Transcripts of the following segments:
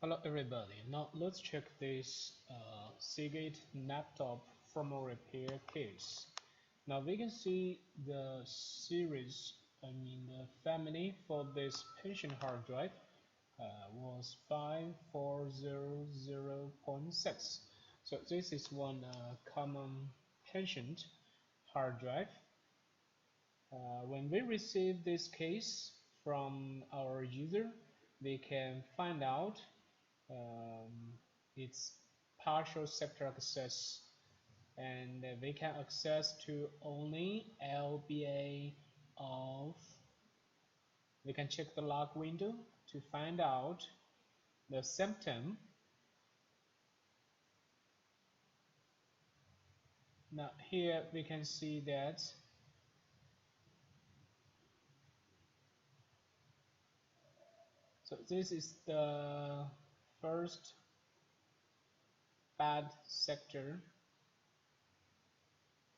Hello everybody, now let's check this Seagate laptop firmware repair case. Now we can see the the family for this pension hard drive was 5400.6. So this is one common pension hard drive. When we receive this case from our user, we can find out its partial sector access, and we can access to only LBA of. We can check the log window to find out the symptom. Now here we can see that so this is the first bad sector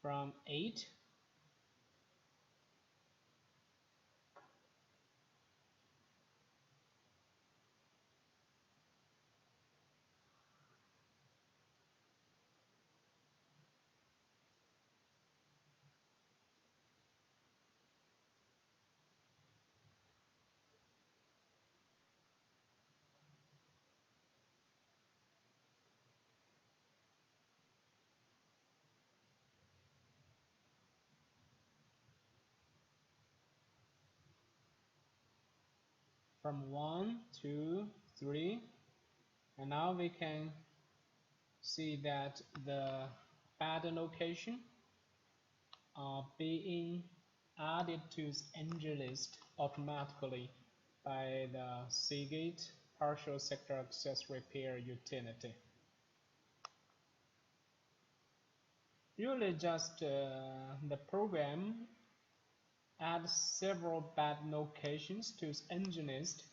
from 8. From 1, 2, 3, and now we can see that the bad location are being added to the NG list automatically by the Seagate partial sector access repair utility. Usually just the program adds several bad locations to its NG list,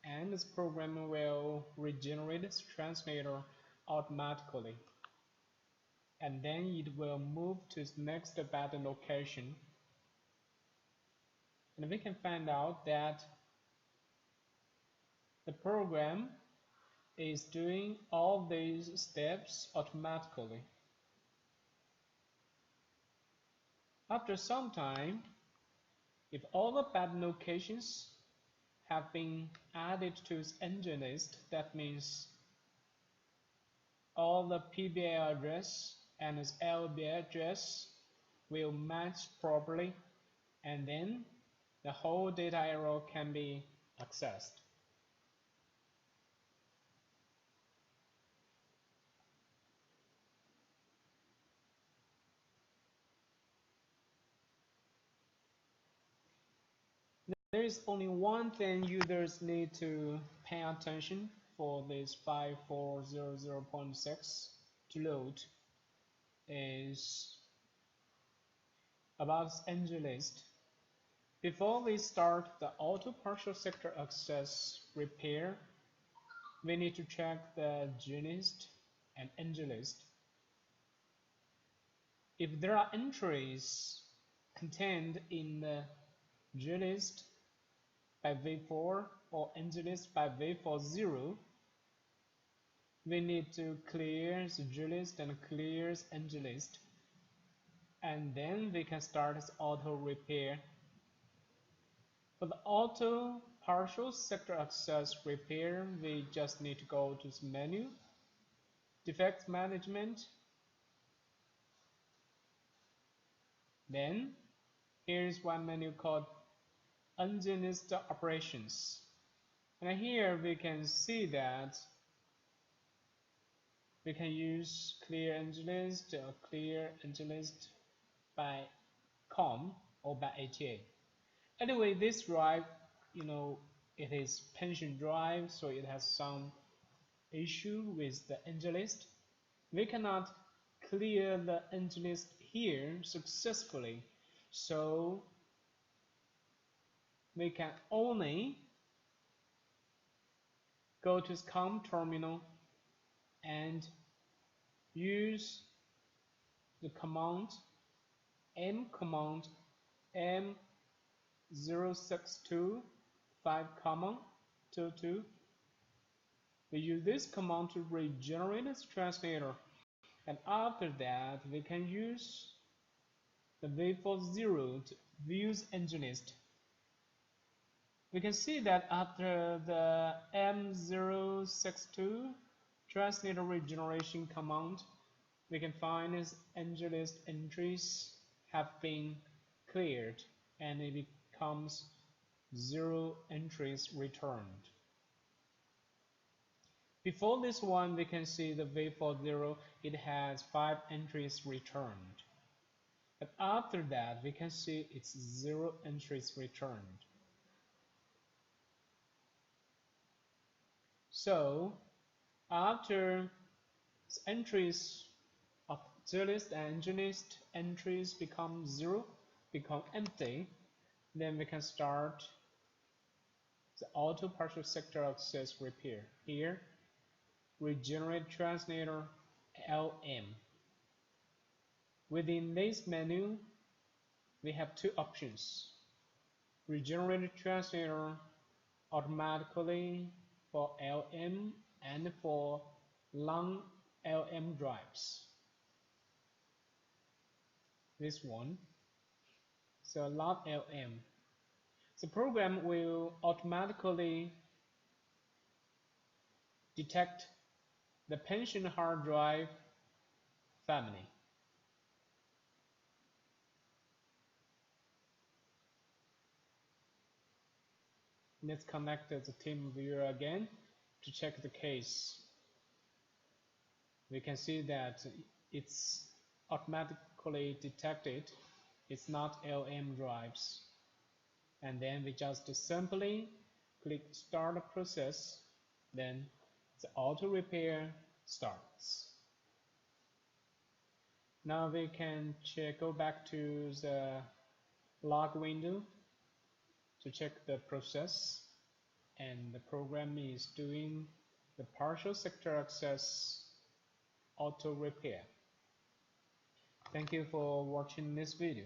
and this program will regenerate its transmitter automatically, and then it will move to its next bad location, and we can find out that the program is doing all these steps automatically. After some time, if all the bad locations have been added to its NG list, that means all the PBA address and its LBA address will match properly, and then the whole data array can be accessed. There is only one thing users need to pay attention for this 5400.6 to load is about NG list. Before we start the auto partial sector access repair, we need to check the G list and NG list. If there are entries contained in the G list by v4 or NG list by v40, we need to clear the G list and clear the NG list, and then we can start this auto repair. For the auto partial sector access repair, we just need to go to the menu, defect management, then here's one menu called NG list operations, and here we can see that we can use clear NG list or clear NG list by COM or by ATA. Anyway, this drive, it is pension drive, so it has some issue with the NG list. We cannot clear the NG list here successfully, so we can only go to COM terminal and use the command M062 5, 22 We use this command to regenerate the translator, and after that we can use the v40 to view Nginx. We can see that after the M062 translator regeneration command, we can find its Nginx entries have been cleared and it becomes 0 entries returned. Before this one, we can see the v40, it has 5 entries returned. But after that, we can see it's 0 entries returned. So, after entries of zlist and nginx entries become 0, become empty, then we can start the auto partial sector access repair. Here, regenerate translator LM. Within this menu, we have 2 options. Regenerate translator automatically for LM and for long LM drives. This one. So long LM. The program will automatically detect the pension hard drive family. Let's connect the team viewer again to check the case. We can see that it's automatically detected. It's not LM drives. And then we just simply click start process, then the auto repair starts. Now we can go back to the log window to check the process, and the program is doing the partial sector access auto repair. Thank you for watching this video.